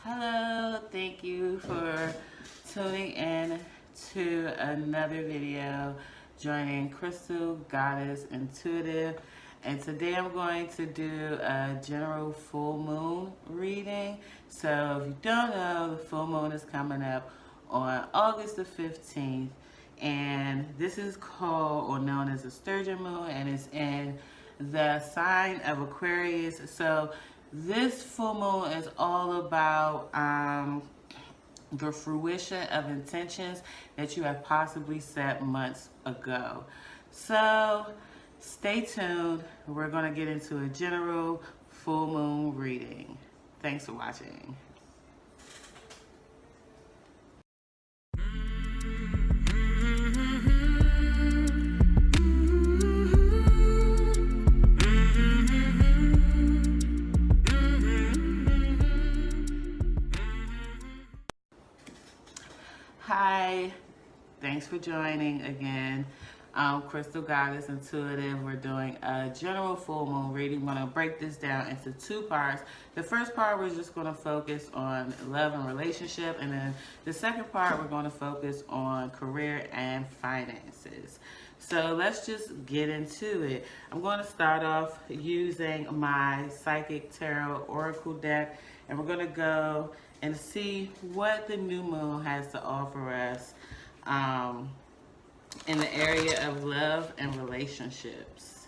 Hello, thank you for tuning in to another video, joining Crystal Goddess Intuitive. And today I'm going to do a general full moon reading. So if you don't know, the full moon is coming up on August the 15th. And this is called, or known as a sturgeon moon, and it's in the sign of Aquarius. So this full moon is all about the fruition of intentions that you have possibly set months ago. So stay tuned. We're going to get into a general full moon reading. Thanks for watching. Hi, thanks for joining again. Crystal Goddess Intuitive. We're doing a general full moon reading. We're going to break this down into two parts. The first part, we're just going to focus on love and relationship. And then the second part, we're going to focus on career and finances. So let's just get into it. I'm going to start off using my Psychic Tarot Oracle deck. And we're going to go and see what the new moon has to offer us in the area of love and relationships.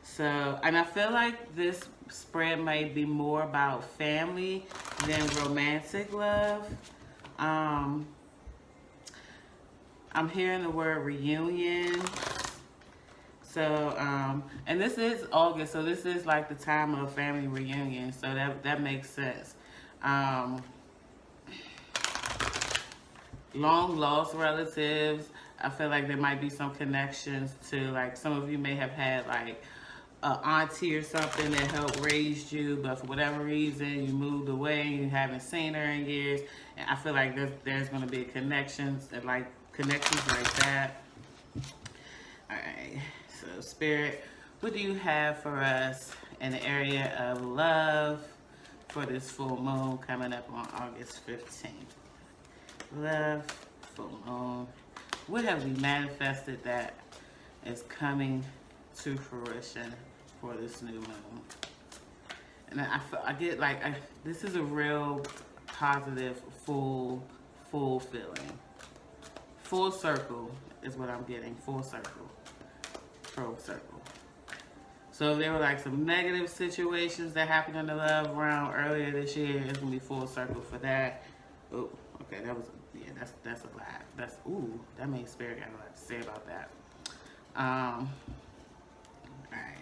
So, and I feel like this spread might be more about family than romantic love. I'm hearing the word reunion. So, and this is August, so this is like the time of family reunion. So that makes sense. Long lost relatives. I feel like there might be some connections to, like, some of you may have had like an auntie or something that helped raise you, but for whatever reason you moved away and you haven't seen her in years. And I feel like there's going to be connections like that. All right. So Spirit, what do you have for us in the area of love for this full moon coming up on August 15th? Love, full moon. What have we manifested that is coming to fruition for this new moon? And I get like, this is a real positive, full feeling. Full circle is what I'm getting. Full circle. Full circle. So if there were like some negative situations that happened in the love realm earlier this year, it's gonna be full circle for that. Oh, okay, that was, yeah, that's a lot. That's, ooh, that means Spirit got a lot to say about that. All right,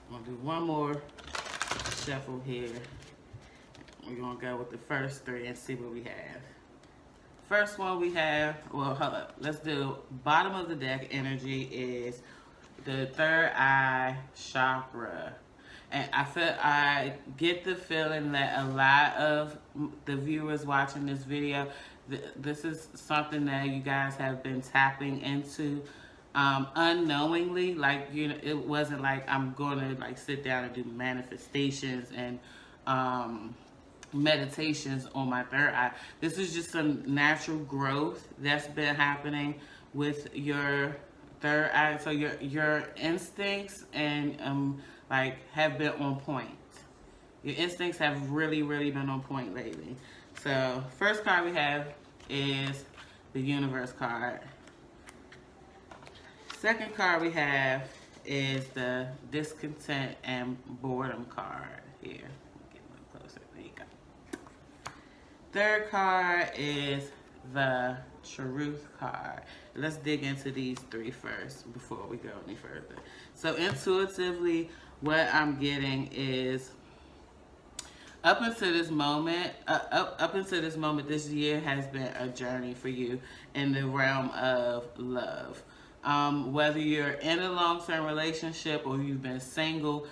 I'm gonna do one more shuffle here. We're gonna go with the first three and see what we have. First one we have, well, hold up. Let's do bottom of the deck energy is the third eye chakra. And I get the feeling that a lot of the viewers watching this video, this is something that you guys have been tapping into unknowingly. Like, you know, it wasn't like I'm going to like sit down and do manifestations and meditations on my third eye. This is just some natural growth that's been happening with your third eye. So your instincts and like have been on point. Your instincts have really been on point lately. So first card we have is the Universe card. Second card we have is the Discontent and Boredom card here. Get a little closer. There you go. Third card is the Truth card. Let's dig into these three first before we go any further. So intuitively, what I'm getting is up until this moment, this year has been a journey for you in the realm of love. Whether you're in a long-term relationship or you've been single,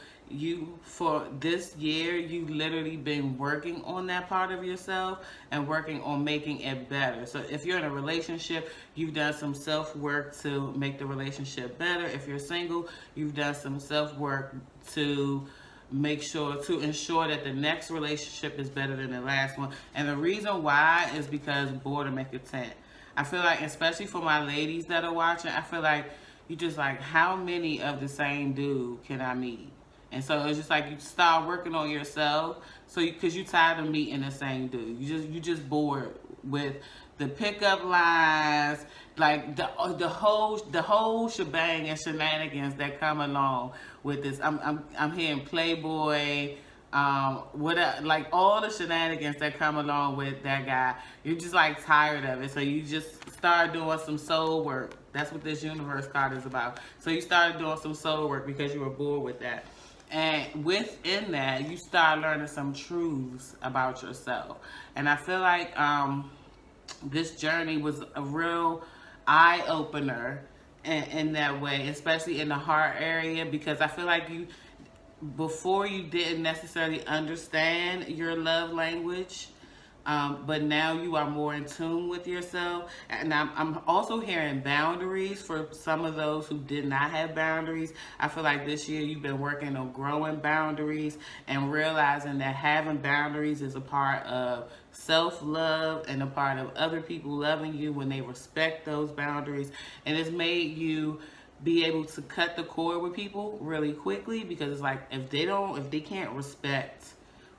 for this year, you literally been working on that part of yourself and working on making it better. So if you're in a relationship, you've done some self-work to make the relationship better. If you're single, you've done some self-work to make sure to ensure that the next relationship is better than the last one. And the reason why is because boredom make a tent. I feel like, especially for my ladies that are watching, I feel like you just like, how many of the same dude can I meet? And so it's just like you start working on yourself, so because you tired of meeting the same dude. You just bored with the pickup lines, like the whole shebang and shenanigans that come along with this. I'm hearing Playboy, what like all the shenanigans that come along with that guy. You're just like tired of it, so you just start doing some soul work. That's what this universe card is about. So you started doing some soul work because you were bored with that. And within that, you start learning some truths about yourself. And I feel like this journey was a real eye-opener in that way, especially in the heart area, because I feel like before you didn't necessarily understand your love language, but now you are more in tune with yourself. And I'm also hearing boundaries for some of those who did not have boundaries. I feel like this year you've been working on growing boundaries and realizing that having boundaries is a part of self-love and a part of other people loving you when they respect those boundaries. And it's made you be able to cut the cord with people really quickly, because it's like, if they can't respect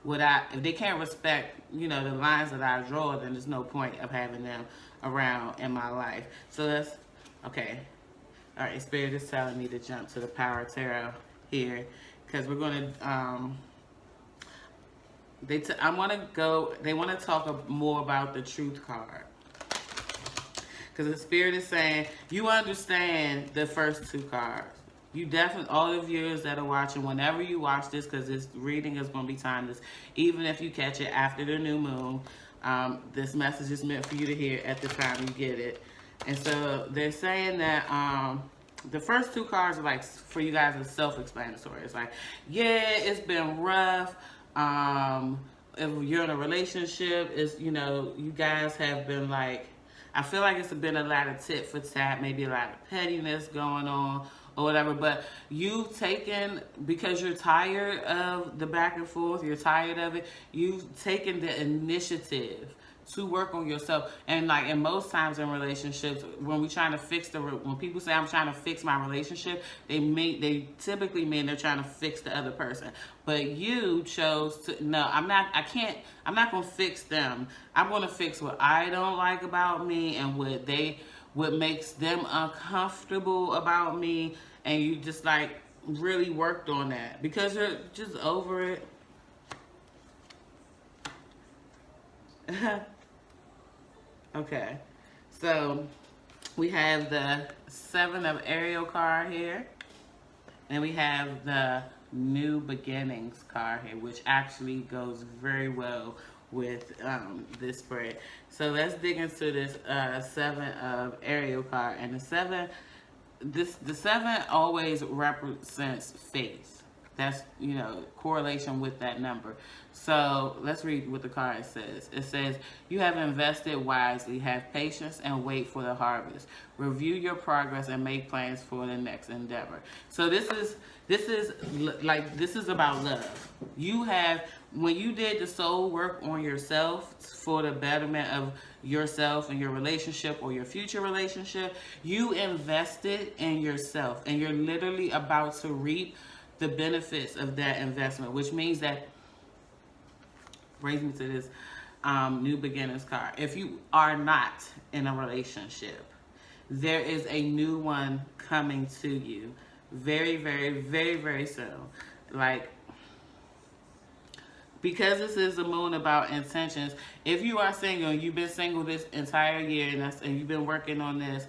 if they can't respect, the lines that I draw, then there's no point of having them around in my life. So that's, okay. All right, Spirit is telling me to jump to the Power Tarot here, because we're going to, they want to talk more about the Truth card. Because the Spirit is saying, you understand the first two cards. You definitely, all the viewers that are watching, whenever you watch this, because this reading is going to be timeless, even if you catch it after the new moon, this message is meant for you to hear at the time you get it. And so they're saying that the first two cards are like, for you guys, it's self-explanatory. It's like, yeah, it's been rough. If you're in a relationship, it's, you guys have been like, I feel like it's been a lot of tit for tat, maybe a lot of pettiness going on or whatever, but you've taken, because you're tired of the back and forth, you're tired of it, you've taken the initiative to work on yourself. And like, in most times in relationships, when we're trying to when people say I'm trying to fix my relationship, they typically mean they're trying to fix the other person. But you chose to, no, I'm not going to fix them. I'm going to fix what I don't like about me and what makes them uncomfortable about me. And you just like really worked on that because you're just over it. Okay, so we have the 7 of Ariel card here, and we have the New Beginnings card here, which actually goes very well with this spread. So let's dig into this 7 of Ariel card, and the 7 always represents faith. That's, correlation with that number. So let's read what the card says. It says, you have invested wisely, have patience, and wait for the harvest. Review your progress and make plans for the next endeavor. So this is about love. When you did the soul work on yourself for the betterment of yourself and your relationship or your future relationship, you invested in yourself, and you're literally about to reap the benefits of that investment, which means that brings me to this New Beginnings card. If you are not in a relationship, there is a new one coming to you very, very, very, very soon. Like, because this is a moon about intentions, if you are single and you've been single this entire year and you've been working on this,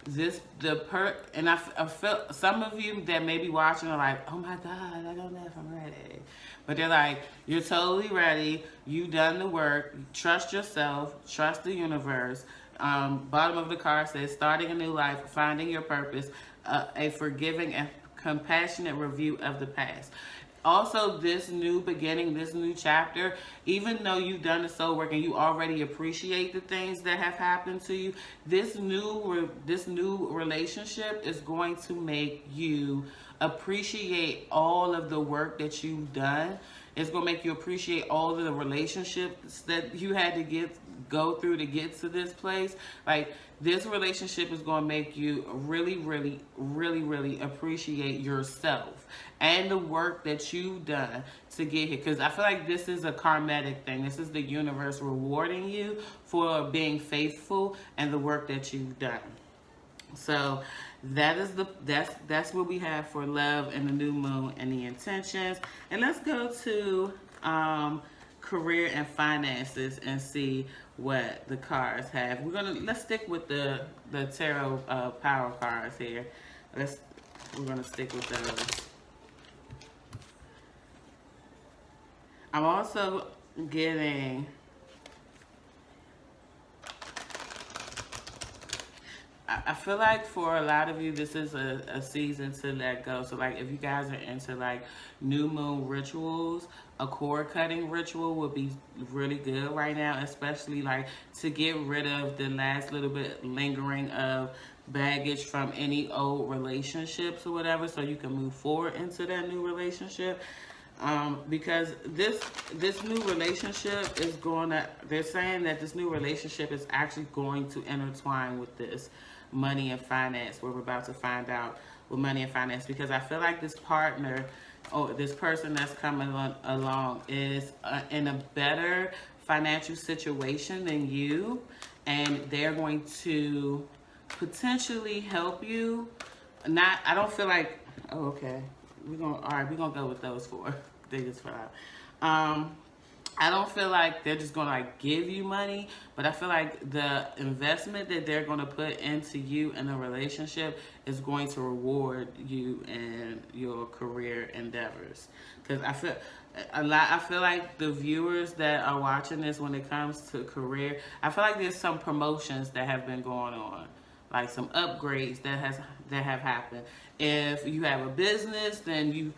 I feel some of you that may be watching are like, oh my God, I don't know if I'm ready. But they're like, you're totally ready. You've done the work. Trust yourself. Trust the universe. Bottom of the card says, starting a new life, finding your purpose, a forgiving and compassionate review of the past. Also, this new beginning, this new chapter, even though you've done the soul work and you already appreciate the things that have happened to you, this new relationship is going to make you appreciate all of the work that you've done. It's going to make you appreciate all of the relationships that you had to go through to get to this place. Like, this relationship is going to make you really, really, really, really appreciate yourself and the work that you've done to get here. Because I feel like this is a karmatic thing. This is the universe rewarding you for being faithful and the work that you've done. So that's what we have for love and the new moon and the intentions. And let's go to career and finances and see what the cards have. Let's stick with the tarot power cards here. We're gonna stick with those. I'm also getting, I feel like for a lot of you, this is a season to let go. So like if you guys are into like new moon rituals, a cord cutting ritual would be really good right now, especially like to get rid of the last little bit lingering of baggage from any old relationships or whatever, so you can move forward into that new relationship. Because this new relationship is they're saying that this new relationship is actually going to intertwine with this money and finance. We're about to find out with money and finance, because I feel like this partner or this person that's coming along is in a better financial situation than you, and they're going to potentially help you. I don't feel like, oh, okay. We're gonna go with those four. They just fell out. I don't feel like they're just gonna like give you money, but I feel like the investment that they're gonna put into you in a relationship is going to reward you in your career endeavors. Because I feel like the viewers that are watching this, when it comes to career, I feel like there's some promotions that have been going on, like some upgrades that have happened. If you have a business, then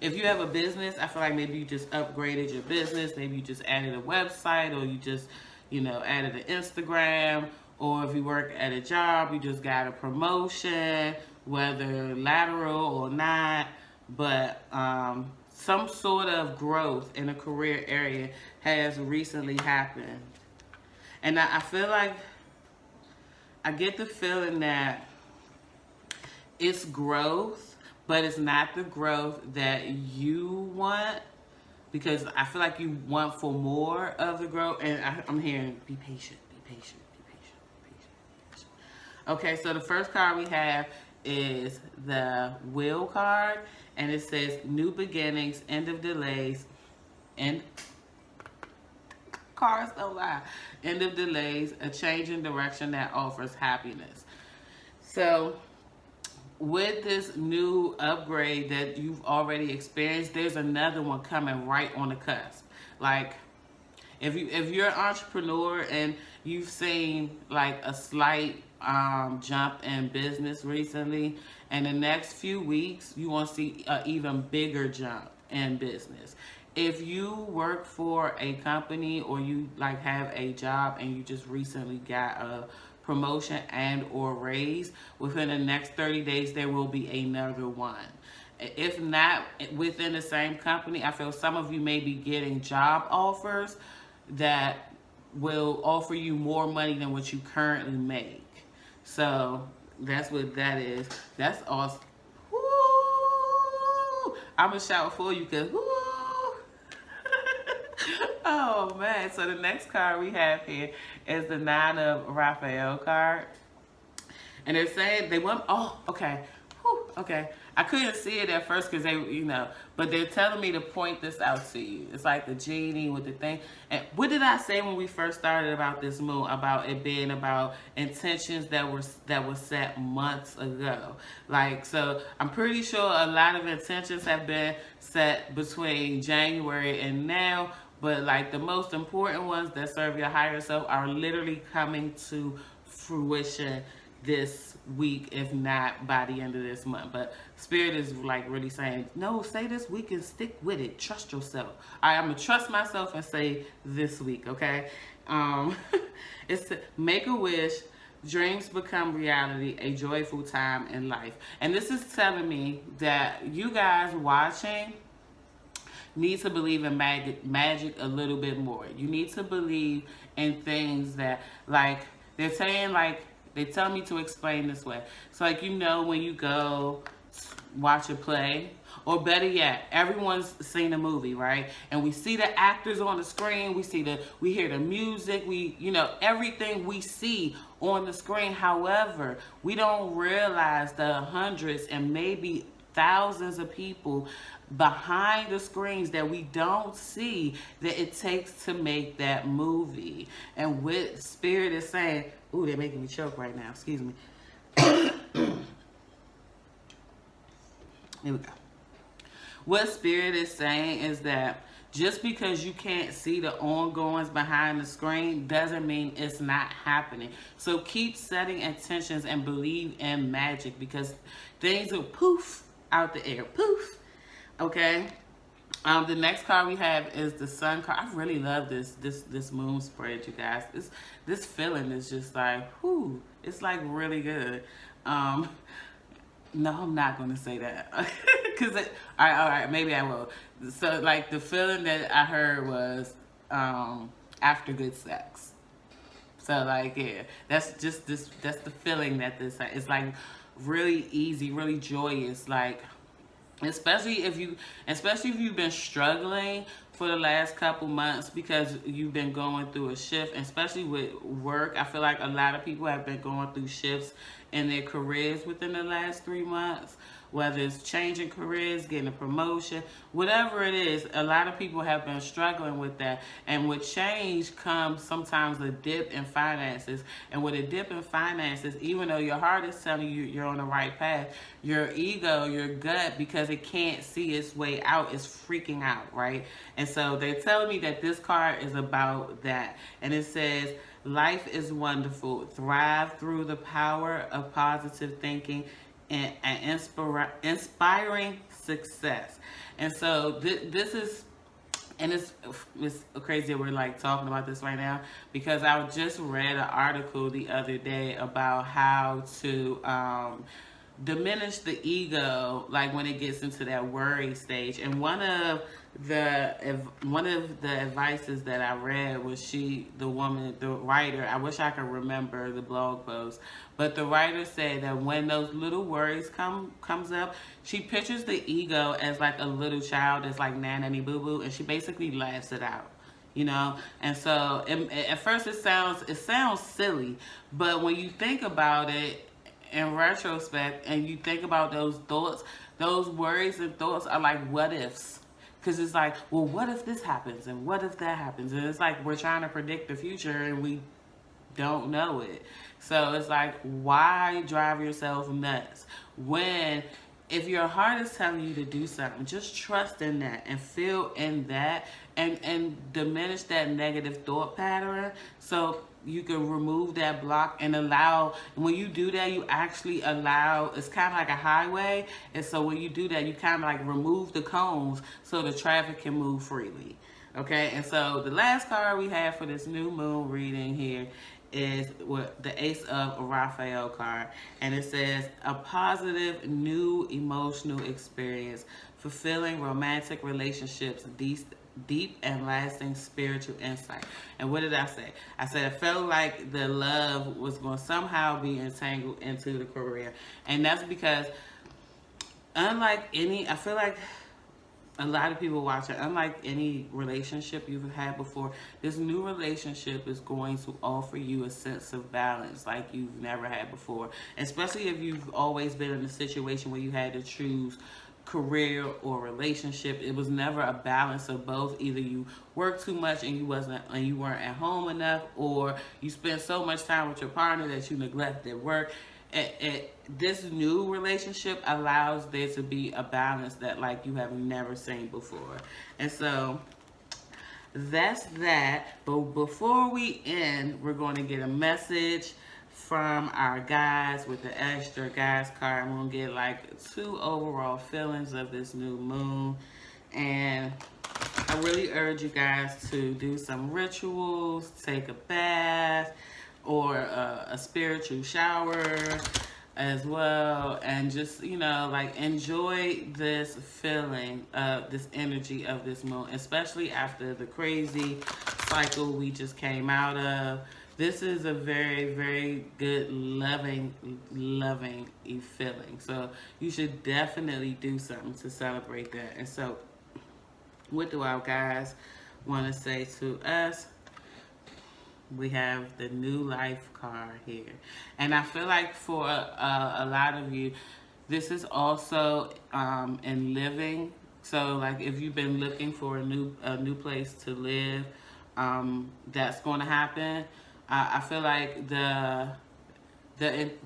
if you have a business, I feel like maybe you just upgraded your business. Maybe you just added a website, or you just, added an Instagram. Or if you work at a job, you just got a promotion, whether lateral or not. But some sort of growth in a career area has recently happened. And I feel like I get the feeling that it's growth, but it's not the growth that you want, because I feel like you want for more of the growth. And I'm hearing, be patient, be patient, be patient, be patient, be patient. Okay, so the first card we have is the Wheel card, and it says new beginnings, end of delays, and cards don't lie. End of delays, a change in direction that offers happiness. So with this new upgrade that you've already experienced, there's another one coming right on the cusp. Like if you're an entrepreneur and you've seen like a slight jump in business recently, and the next few weeks you want to see an even bigger jump in business. If you work for a company, or you like have a job and you just recently got a promotion and or raise, within the next 30 days there will be another one. If not within the same company, I feel some of you may be getting job offers that will offer you more money than what you currently make. So that's what that is. That's awesome. Woo! I'm gonna shout for you, because woo! Oh man, so the next card we have here is the 9 of Raphael card. And they're saying they want, oh, okay. Whew, okay. I couldn't see it at first because they, but they're telling me to point this out to you. It's like the genie with the thing. And what did I say when we first started about this moon? About it being about intentions that were set months ago. Like, so I'm pretty sure a lot of intentions have been set between January and now. But like the most important ones that serve your higher self are literally coming to fruition this week, if not by the end of this month. But Spirit is like really saying, no, say this week and stick with it. Trust yourself. All right, I'm gonna trust myself and say this week, okay? It's to make a wish, Dreams become reality, a joyful time in life. And this is telling me that you guys watching need to believe in magic a little bit more. You need to believe in things that, like, they're saying, like, they tell me to explain this way. So, like, when you go watch a play, or better yet, everyone's seen a movie, right? And we see the actors on the screen, we hear the music, everything we see on the screen. However, we don't realize the hundreds and maybe thousands of people behind the screens that we don't see that it takes to make that movie. And what Spirit is saying, ooh, they're making me choke right now, excuse me. Here we go. What Spirit is saying is that just because you can't see the ongoings behind the screen doesn't mean it's not happening. So keep setting intentions and believe in magic, because things will poof out the air. Poof. Okay? The next card we have is the Sun card. I really love this moon spread, you guys. This feeling is just like, whoo, it's like really good. No, I'm not going to say that. All right, maybe I will. So, like, the feeling that I heard was after good sex. So, like, yeah, that's the feeling that this, it's like really easy, really joyous, like, especially if you've been struggling for the last couple months because you've been going through a shift, especially with work. I feel like a lot of people have been going through shifts in their careers within the last 3 months, whether it's changing careers, getting a promotion, whatever it is. A lot of people have been struggling with that. And with change comes sometimes a dip in finances. And with a dip in finances, even though your heart is telling you you're on the right path, your ego, your gut, because it can't see its way out, is freaking out, right? And so they're telling me that this card is about that. And it says, life is wonderful. Thrive through the power of positive thinking and inspiring success. And so this is, and it's crazy that we're like talking about this right now, because I just read an article the other day about how to diminish the ego, like when it gets into that worry stage. And one of the advices that I read was the writer, I wish I could remember the blog post, but the writer said that when those little worries comes up, she pictures the ego as like a little child that's like nanny boo boo, and she basically laughs it out. And so at first it sounds silly, but when you think about it in retrospect and you think about those thoughts, those worries and thoughts are like what ifs. Because it's like, well, what if this happens? And what if that happens? And it's like we're trying to predict the future and we don't know it. So it's like, why drive yourself nuts when, if your heart is telling you to do something, just trust in that and feel in that, and diminish that negative thought pattern so you can remove that block and allow. When you do that, you actually allow, it's kind of like a highway, and so when you do that, you kind of like remove the cones so the traffic can move freely. Okay, and so the last card we have for this new moon reading here is the Ace of Raphael card, and it says a positive new emotional experience, fulfilling romantic relationships, deep and lasting spiritual insight. And what did I say? I said I felt like the love was going to somehow be entangled into the career, and that's because I feel like a lot of people watch it, unlike any relationship you've had before, this new relationship is going to offer you a sense of balance like you've never had before. Especially if you've always been in a situation where you had to choose career or relationship. It was never a balance of both. Either you worked too much and you weren't at home enough, or you spent so much time with your partner that you neglected work. This new relationship allows there to be a balance that like you have never seen before. And so that's that. But before we end, we're going to get a message from our guides with the extra guides card. I'm going to get like 2 overall feelings of this new moon. And I really urge you guys to do some rituals, take a bath, or a spiritual shower as well, and just, you know, like, enjoy this feeling of this energy of this moon, especially after the crazy cycle we just came out of. This is a very, very good, loving feeling. So you should definitely do something to celebrate that. And so, what do our guys want to say to us? We have the new life card here. And I feel like for a lot of you, this is also in living. So like if you've been looking for a new place to live, that's going to happen. I feel like the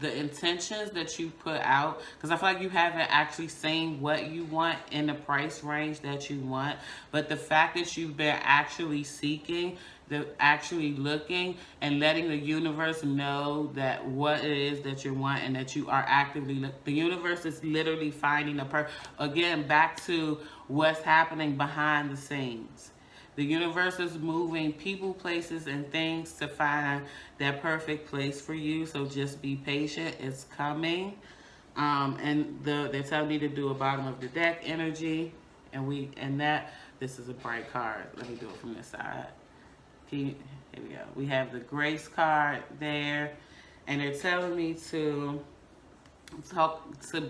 intentions that you put out, because I feel like you haven't actually seen what you want in the price range that you want, but the fact that you've been actually seeking, actually looking and letting the universe know that what it is that you want, and that you are actively the universe is literally finding again, back to what's happening behind the scenes. The universe is moving people, places, and things to find that perfect place for you. So just be patient. It's coming. And they're telling me to do a bottom of the deck energy. This is a bright card. Let me do it from this side. Here we go. We have the Grace card there. And they're telling me to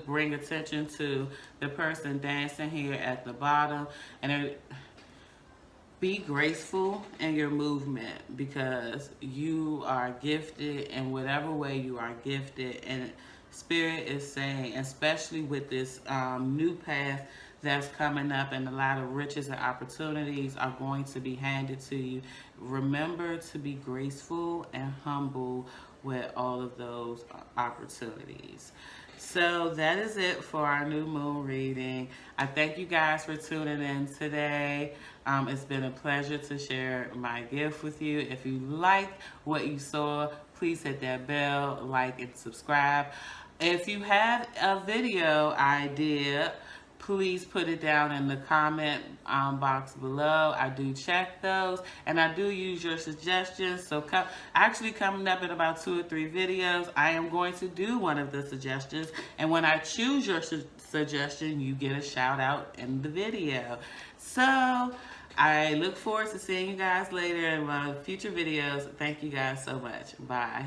bring attention to the person dancing here at the bottom. And be graceful in your movement, because you are gifted in whatever way you are gifted. And Spirit is saying, especially with this new path that's coming up, and a lot of riches and opportunities are going to be handed to you. Remember to be graceful and humble with all of those opportunities. So that is it for our new moon reading. I thank you guys for tuning in today. It's been a pleasure to share my gift with you. If you like what you saw, please hit that bell, like, and subscribe. If you have a video idea, please put it down in the comment box below. I do check those, and I do use your suggestions. So actually coming up in about 2 or 3 videos, I am going to do one of the suggestions, and when I choose your suggestion, you get a shout out in the video. So I look forward to seeing you guys later in my future videos. Thank you guys so much. Bye.